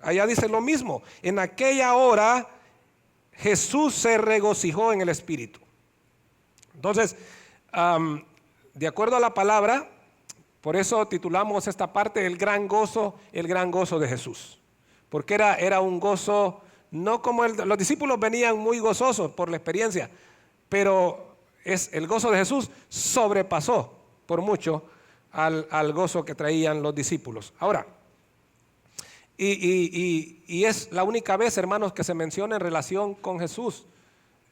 allá dice lo mismo. En aquella hora Jesús se regocijó en el Espíritu. Entonces, de acuerdo a la palabra, por eso titulamos esta parte el gran gozo de Jesús. Porque era un gozo, no como los discípulos venían muy gozosos por la experiencia, pero el gozo de Jesús sobrepasó por mucho al gozo que traían los discípulos. Ahora, y es la única vez, hermanos, que se menciona en relación con Jesús,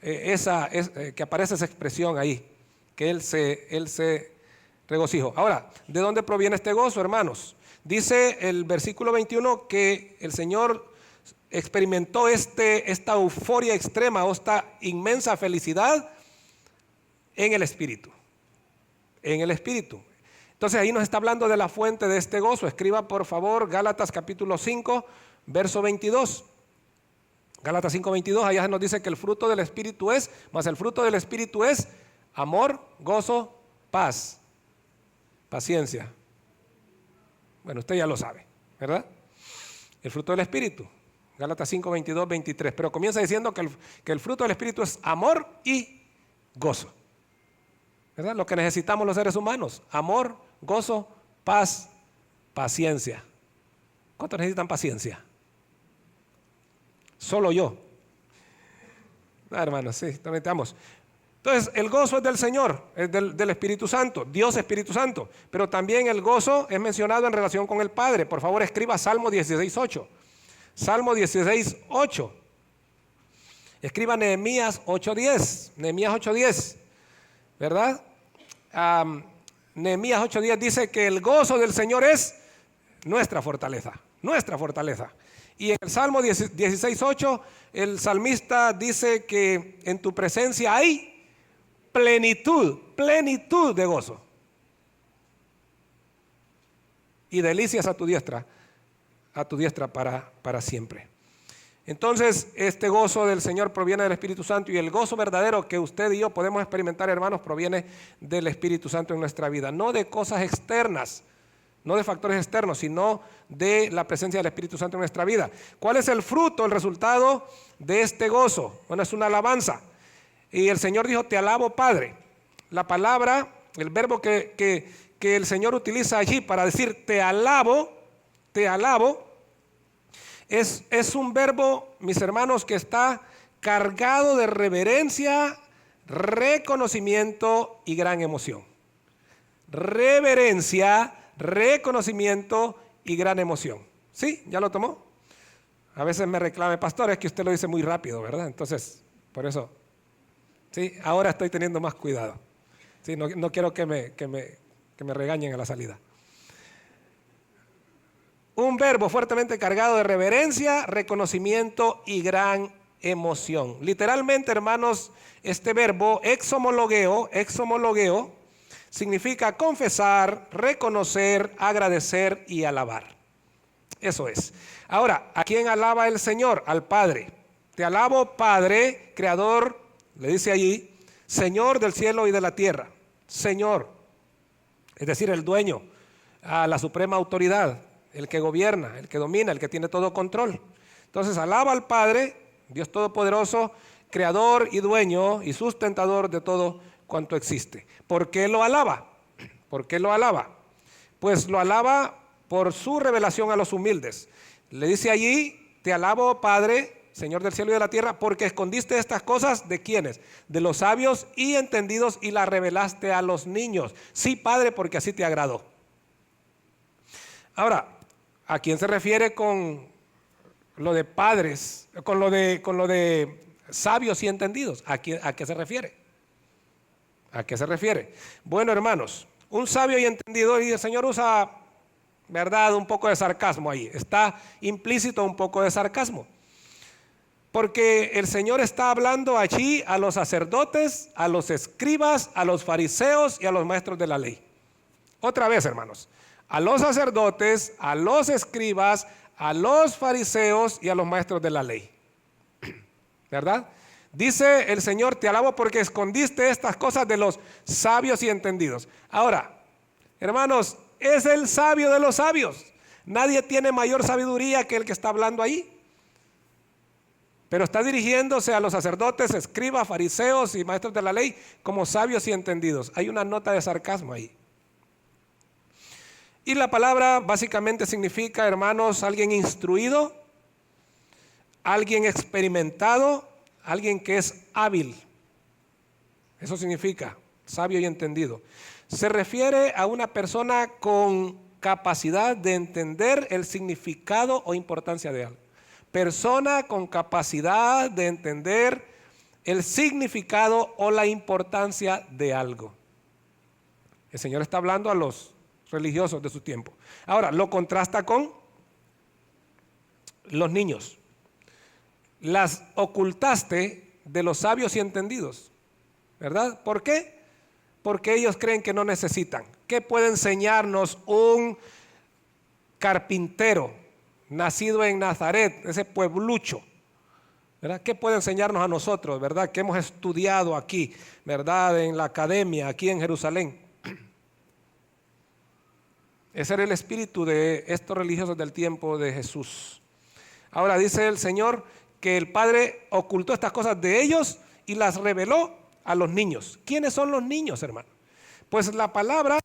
que aparece esa expresión ahí, que él se regocijó. Ahora, ¿de dónde proviene este gozo, hermanos? Dice el versículo 21 que el Señor experimentó esta euforia extrema o esta inmensa felicidad en el Espíritu. En el Espíritu. Entonces ahí nos está hablando de la fuente de este gozo. Escriba por favor Gálatas capítulo 5, verso 22. Gálatas 5, 22, allá nos dice que el fruto del Espíritu es, mas el fruto del Espíritu es amor, gozo, paz, paciencia. Bueno, usted ya lo sabe, ¿verdad? El fruto del Espíritu. Gálatas 5, 22, 23. Pero comienza diciendo que el fruto del Espíritu es amor y gozo. ¿Verdad? Lo que necesitamos los seres humanos: amor, gozo, paz, paciencia. ¿Cuántos necesitan paciencia? Solo yo. Hermanos, sí, necesitamos. Entonces, el gozo es del Señor, es del Espíritu Santo, Dios Espíritu Santo. Pero también el gozo es mencionado en relación con el Padre. Por favor, escriba Salmo 16, 8. Salmo 16, 8. Escriba Nehemías 8:10. Nehemías 8:10, ¿verdad? Nehemías 8:10 dice que el gozo del Señor es nuestra fortaleza, nuestra fortaleza. Y en el Salmo 16:8 el salmista dice que en tu presencia hay plenitud, plenitud de gozo. Y delicias a tu diestra para siempre. Entonces, este gozo del Señor proviene del Espíritu Santo, y el gozo verdadero que usted y yo podemos experimentar, hermanos, proviene del Espíritu Santo en nuestra vida, no de cosas externas, no de factores externos, sino de la presencia del Espíritu Santo en nuestra vida. ¿Cuál es el fruto, el resultado de este gozo? Bueno, es una alabanza. Y el Señor dijo: te alabo, Padre. La palabra, el verbo que el Señor utiliza allí para decir te alabo, es un verbo, mis hermanos, que está cargado de reverencia, reconocimiento y gran emoción. Reverencia, reconocimiento y gran emoción. ¿Sí? ¿Ya lo tomó? A veces me reclame: pastor, es que usted lo dice muy rápido, ¿verdad? Entonces, por eso, ¿sí? Ahora estoy teniendo más cuidado. ¿Sí? No quiero que me regañen a la salida. Un verbo fuertemente cargado de reverencia, reconocimiento y gran emoción. Literalmente, hermanos, este verbo exomologueo, significa confesar, reconocer, agradecer y alabar. Eso es. Ahora, ¿a quién alaba el Señor? Al Padre. Te alabo, Padre, Creador, le dice allí, Señor del cielo y de la tierra. Señor, es decir, el dueño, a la suprema autoridad, el que gobierna, el que domina, el que tiene todo control. Entonces alaba al Padre, Dios Todopoderoso, creador y dueño y sustentador de todo cuanto existe. ¿Por qué lo alaba? ¿Por qué lo alaba? Pues lo alaba por su revelación a los humildes. Le dice allí: te alabo, Padre, Señor del cielo y de la tierra, porque escondiste estas cosas ¿de quiénes? De los sabios y entendidos, y las revelaste a los niños. Sí, Padre, porque así te agradó. Ahora, ¿a quién se refiere con lo de padres, con lo de sabios y entendidos? ¿A qué se refiere? ¿A qué se refiere? Bueno, hermanos, un sabio y entendido, y el Señor usa, ¿verdad?, un poco de sarcasmo ahí. Está implícito un poco de sarcasmo. Porque el Señor está hablando allí a los sacerdotes, a los escribas, a los fariseos y a los maestros de la ley. Otra vez, hermanos. A los sacerdotes, a los escribas, a los fariseos y a los maestros de la ley. ¿Verdad? Dice el Señor: te alabo porque escondiste estas cosas de los sabios y entendidos. Ahora, hermanos, es el sabio de los sabios. Nadie tiene mayor sabiduría que el que está hablando ahí. Pero está dirigiéndose a los sacerdotes, escribas, fariseos y maestros de la ley como sabios y entendidos. Hay una nota de sarcasmo ahí. Y la palabra básicamente significa, hermanos, alguien instruido, alguien experimentado, alguien que es hábil. Eso significa sabio y entendido. Se refiere a una persona con capacidad de entender el significado o importancia de algo. Persona con capacidad de entender el significado o la importancia de algo. El Señor está hablando a los religiosos de su tiempo. Ahora, lo contrasta con los niños. Las ocultaste de los sabios y entendidos, ¿verdad? ¿Por qué? Porque ellos creen que no necesitan. ¿Qué puede enseñarnos un carpintero nacido en Nazaret, ese pueblucho? ¿Verdad? ¿Qué puede enseñarnos a nosotros, verdad? Que hemos estudiado aquí, ¿verdad? En la academia, aquí en Jerusalén. Ese era el espíritu de estos religiosos del tiempo de Jesús. Ahora dice el Señor que el Padre ocultó estas cosas de ellos y las reveló a los niños. ¿Quiénes son los niños, hermano? Pues la palabra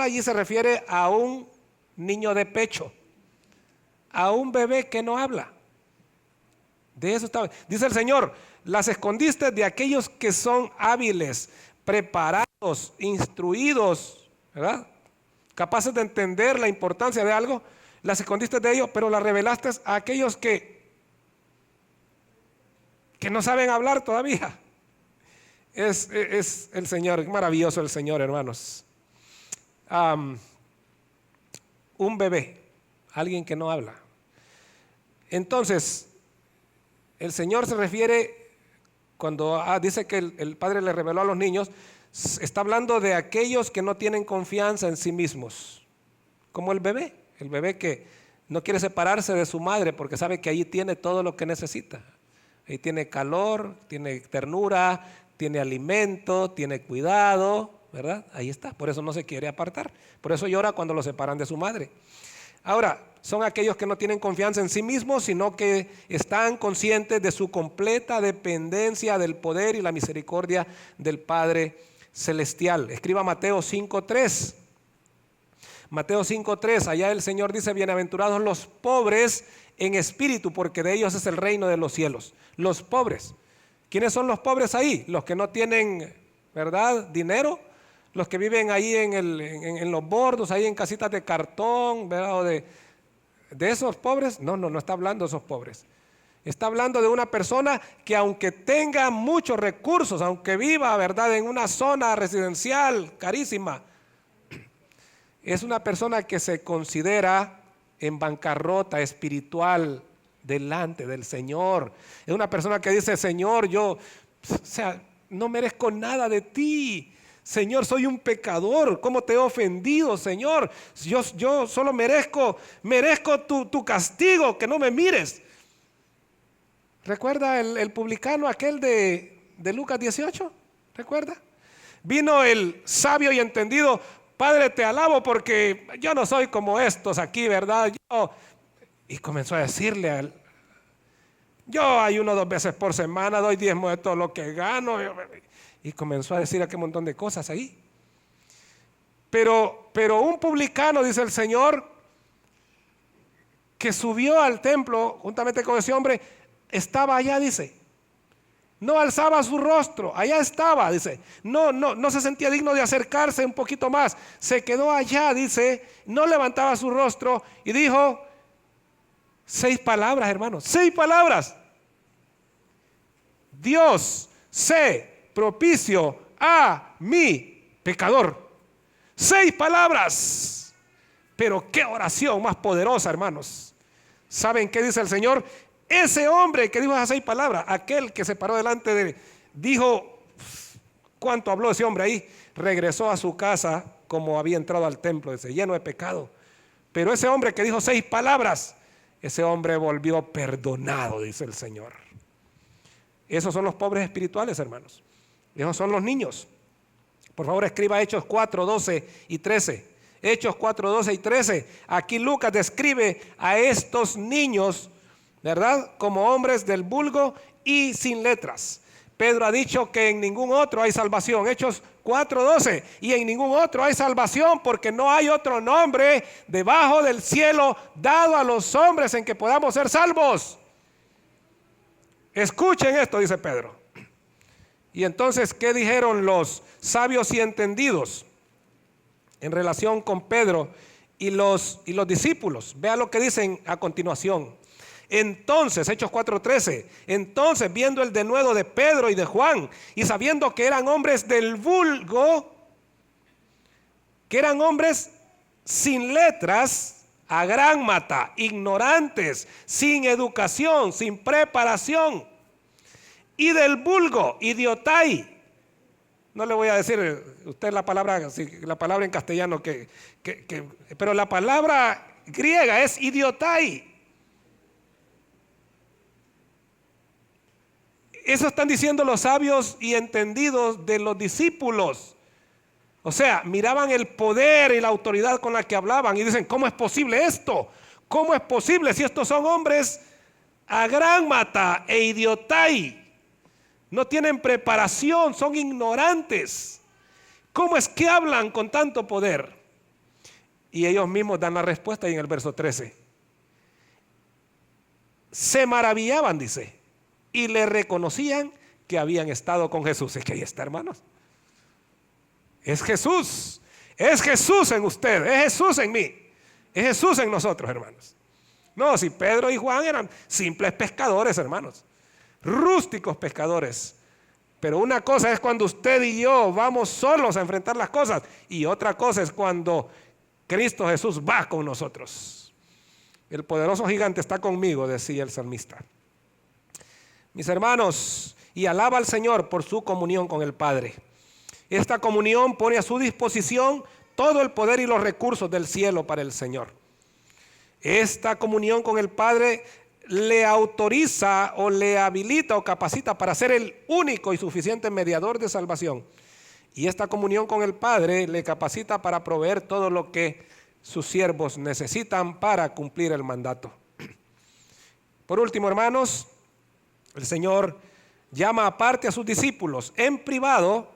allí se refiere a un niño de pecho, a un bebé que no habla. De eso estaba. Dice el Señor: las escondiste de aquellos que son hábiles, preparados, instruidos, ¿verdad?, capaces de entender la importancia de algo. Las escondiste de ellos, pero las revelaste a aquellos que que no saben hablar todavía. Es el Señor, maravilloso el Señor, hermanos. Un bebé, alguien que no habla. Entonces, el Señor se refiere, cuando dice que el Padre le reveló a los niños, está hablando de aquellos que no tienen confianza en sí mismos, como el bebé que no quiere separarse de su madre porque sabe que allí tiene todo lo que necesita. Ahí tiene calor, tiene ternura, tiene alimento, tiene cuidado, ¿verdad? Ahí está, por eso no se quiere apartar, por eso llora cuando lo separan de su madre. Ahora, son aquellos que no tienen confianza en sí mismos, sino que están conscientes de su completa dependencia del poder y la misericordia del Padre Celestial. Escriba Mateo 5:3. Mateo 5:3, allá el Señor dice: bienaventurados los pobres en espíritu, porque de ellos es el reino de los cielos. Los pobres. ¿Quiénes son los pobres ahí? Los que no tienen, ¿verdad?, dinero. Los que viven ahí en los bordos, ahí en casitas de cartón, ¿verdad? O de esos pobres. No está hablando de esos pobres. Está hablando de una persona que, aunque tenga muchos recursos, aunque viva, ¿verdad?, en una zona residencial carísima, es una persona que se considera en bancarrota espiritual delante del Señor. Es una persona que dice: Señor, yo, no merezco nada de ti. Señor, soy un pecador. ¿Cómo te he ofendido, Señor? Yo solo merezco tu castigo, que no me mires. ¿Recuerda el publicano aquel de Lucas 18? ¿Recuerda? Vino el sabio y entendido: Padre, te alabo porque yo no soy como estos aquí, ¿verdad? Y comenzó a decirle: yo ayuno 2 veces por semana, doy diezmo de todo lo que gano. Y comenzó a decir aquel montón de cosas ahí. Pero un publicano, dice el Señor, que subió al templo juntamente con ese hombre, estaba allá, dice. No alzaba su rostro, allá estaba, dice. No se sentía digno de acercarse un poquito más. Se quedó allá, dice, no levantaba su rostro y dijo 6 palabras, hermanos, 6 palabras. Dios, sé propicio a mi pecador. 6 palabras. Pero qué oración más poderosa, hermanos. ¿Saben qué dice el Señor? Ese hombre que dijo esas 6 palabras, aquel que se paró delante de él, dijo, ¿cuánto habló ese hombre ahí? Regresó a su casa como había entrado al templo, dice, lleno de pecado. Pero ese hombre que dijo 6 palabras, ese hombre volvió perdonado, dice el Señor. Esos son los pobres espirituales, hermanos. Esos son los niños. Por favor, escriba Hechos 4, 12 y 13. Hechos 4, 12 y 13. Aquí Lucas describe a estos niños, ¿verdad?, como hombres del vulgo y sin letras. Pedro ha dicho que en ningún otro hay salvación. Hechos 4:12. Y en ningún otro hay salvación, porque no hay otro nombre debajo del cielo dado a los hombres en que podamos ser salvos. Escuchen esto, dice Pedro. Y entonces, ¿qué dijeron los sabios y entendidos en relación con Pedro y los discípulos? Vean lo que dicen a continuación. Entonces, Hechos 4:13, entonces, viendo el denuedo de Pedro y de Juan, y sabiendo que eran hombres del vulgo, que eran hombres sin letras, a gran mata, ignorantes, sin educación, sin preparación, y del vulgo, idiotai. No le voy a decir usted la palabra en castellano, pero la palabra griega es idiotai. Eso están diciendo los sabios y entendidos de los discípulos. O sea, miraban el poder y la autoridad con la que hablaban y dicen: ¿cómo es posible esto? ¿Cómo es posible si estos son hombres a gran mata e idiotai? No tienen preparación, son ignorantes. ¿Cómo es que hablan con tanto poder? Y ellos mismos dan la respuesta ahí en el verso 13. Se maravillaban, dice, y le reconocían que habían estado con Jesús. Es que ahí está, hermanos. Es Jesús en usted, es Jesús en mí, es Jesús en nosotros, hermanos. No, si Pedro y Juan eran simples pescadores, hermanos. rústicos pescadores. Pero una cosa es cuando usted y yo vamos solos a enfrentar las cosas, y otra cosa es cuando Cristo Jesús va con nosotros. El poderoso gigante está conmigo, decía el salmista. Mis hermanos, y alaba al Señor por su comunión con el Padre. Esta comunión pone a su disposición todo el poder y los recursos del cielo para el Señor. Esta comunión con el Padre le autoriza o le habilita o capacita para ser el único y suficiente mediador de salvación. Y esta comunión con el Padre le capacita para proveer todo lo que sus siervos necesitan para cumplir el mandato. Por último, hermanos, el Señor llama aparte a sus discípulos en privado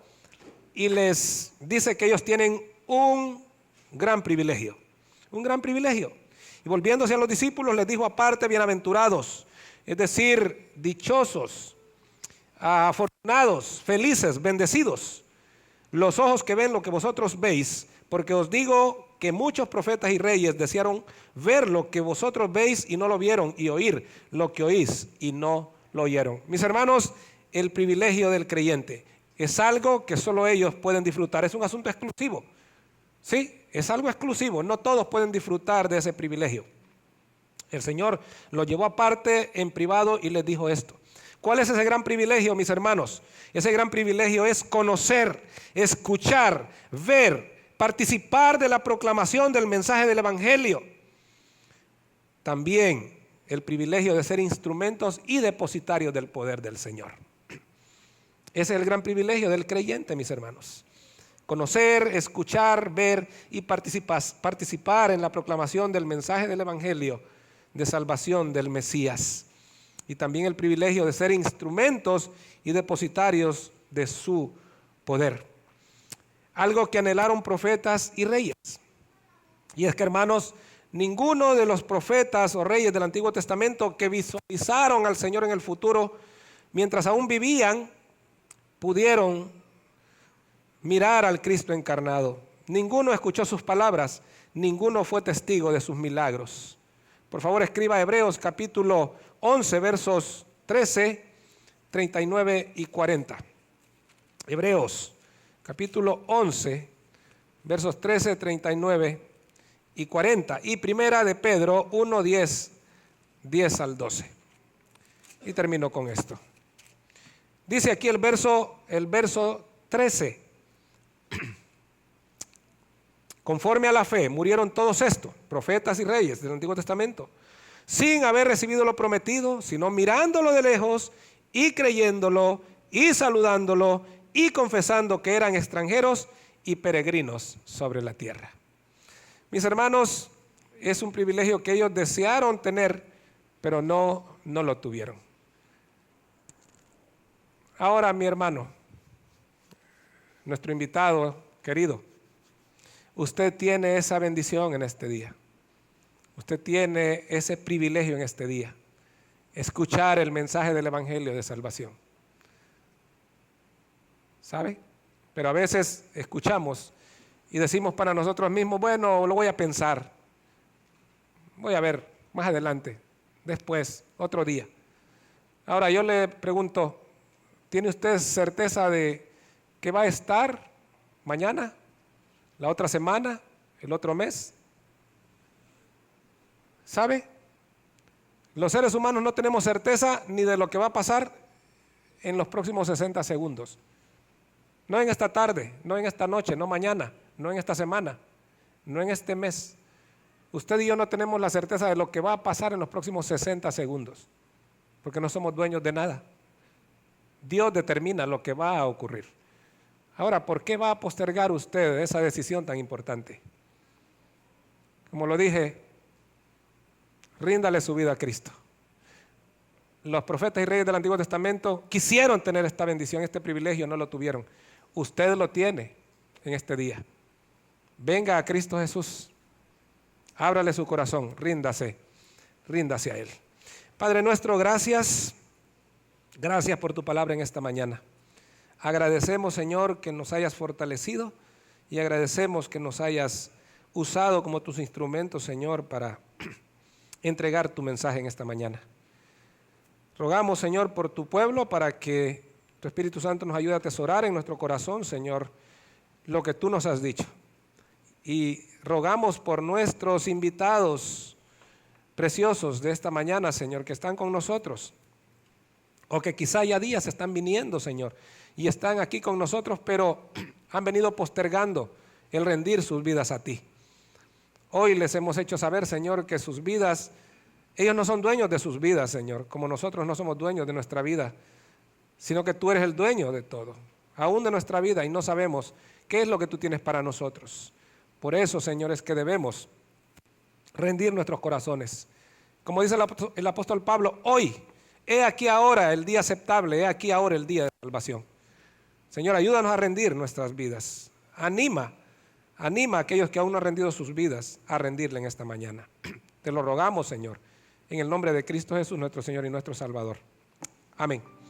y les dice que ellos tienen un gran privilegio. Un gran privilegio. Y volviéndose a los discípulos les dijo aparte: bienaventurados, es decir, dichosos, afortunados, felices, bendecidos, los ojos que ven lo que vosotros veis, porque os digo que muchos profetas y reyes desearon ver lo que vosotros veis y no lo vieron, y oír lo que oís y no lo oyeron. Mis hermanos, el privilegio del creyente es algo que solo ellos pueden disfrutar, es un asunto exclusivo. Sí, es algo exclusivo, no todos pueden disfrutar de ese privilegio. El Señor lo llevó aparte en privado y les dijo esto. ¿Cuál es ese gran privilegio, mis hermanos? Ese gran privilegio es conocer, escuchar, ver, participar de la proclamación del mensaje del Evangelio. También el privilegio de ser instrumentos y depositarios del poder del Señor. Ese es el gran privilegio del creyente, mis hermanos. Conocer, escuchar, ver y participar en la proclamación del mensaje del Evangelio de salvación del Mesías. Y también el privilegio de ser instrumentos y depositarios de su poder. Algo que anhelaron profetas y reyes. Y es que, hermanos, ninguno de los profetas o reyes del Antiguo Testamento que visualizaron al Señor en el futuro, mientras aún vivían, pudieron mirar al Cristo encarnado. Ninguno escuchó sus palabras, ninguno fue testigo de sus milagros. Por favor, escriba Hebreos capítulo 11, versos 13, 39 y 40. Hebreos capítulo 11, versos 13, 39 y 40. Y primera de Pedro 1, 10 al 12. Y termino con esto. Dice aquí el verso 13. Conforme a la fe murieron todos estos, profetas y reyes del Antiguo Testamento, sin haber recibido lo prometido, sino mirándolo de lejos y creyéndolo y saludándolo y confesando que eran extranjeros y peregrinos sobre la tierra. Mis hermanos, es un privilegio que ellos desearon tener, pero no lo tuvieron. Ahora, mi hermano, nuestro invitado querido, usted tiene esa bendición en este día. Usted tiene ese privilegio en este día. Escuchar el mensaje del Evangelio de salvación. ¿Sabe? Pero a veces escuchamos y decimos para nosotros mismos: bueno, lo voy a pensar. Voy a ver más adelante, después, otro día. Ahora yo le pregunto: ¿tiene usted certeza de que va a estar mañana, la otra semana, el otro mes? ¿Sabe? Los seres humanos no tenemos certeza ni de lo que va a pasar en los próximos 60 segundos. No en esta tarde, no en esta noche, no mañana, no en esta semana, no en este mes. Usted y yo no tenemos la certeza de lo que va a pasar en los próximos 60 segundos, porque no somos dueños de nada. Dios determina lo que va a ocurrir. Ahora, ¿por qué va a postergar usted esa decisión tan importante? Como lo dije, ríndale su vida a Cristo. Los profetas y reyes del Antiguo Testamento quisieron tener esta bendición, este privilegio, no lo tuvieron. Usted lo tiene en este día. Venga a Cristo Jesús. Ábrale su corazón, ríndase a Él. Padre nuestro, gracias por tu palabra en esta mañana. Agradecemos, Señor, que nos hayas fortalecido y agradecemos que nos hayas usado como tus instrumentos, Señor, para entregar tu mensaje en esta mañana. Rogamos, Señor, por tu pueblo para que tu Espíritu Santo nos ayude a atesorar en nuestro corazón, Señor, lo que tú nos has dicho. Y rogamos por nuestros invitados preciosos de esta mañana, Señor, que están con nosotros, o que quizá ya días están viniendo, Señor, y están aquí con nosotros, pero han venido postergando el rendir sus vidas a ti. Hoy les hemos hecho saber, Señor, que sus vidas, ellos no son dueños de sus vidas, Señor, como nosotros no somos dueños de nuestra vida, sino que tú eres el dueño de todo, aún de nuestra vida, y no sabemos qué es lo que tú tienes para nosotros. Por eso, Señor, es que debemos rendir nuestros corazones. Como dice el apóstol Pablo, hoy, he aquí ahora el día aceptable, he aquí ahora el día de salvación. Señor, ayúdanos a rendir nuestras vidas. Anima a aquellos que aún no han rendido sus vidas a rendirle en esta mañana. Te lo rogamos, Señor, en el nombre de Cristo Jesús, nuestro Señor y nuestro Salvador. Amén.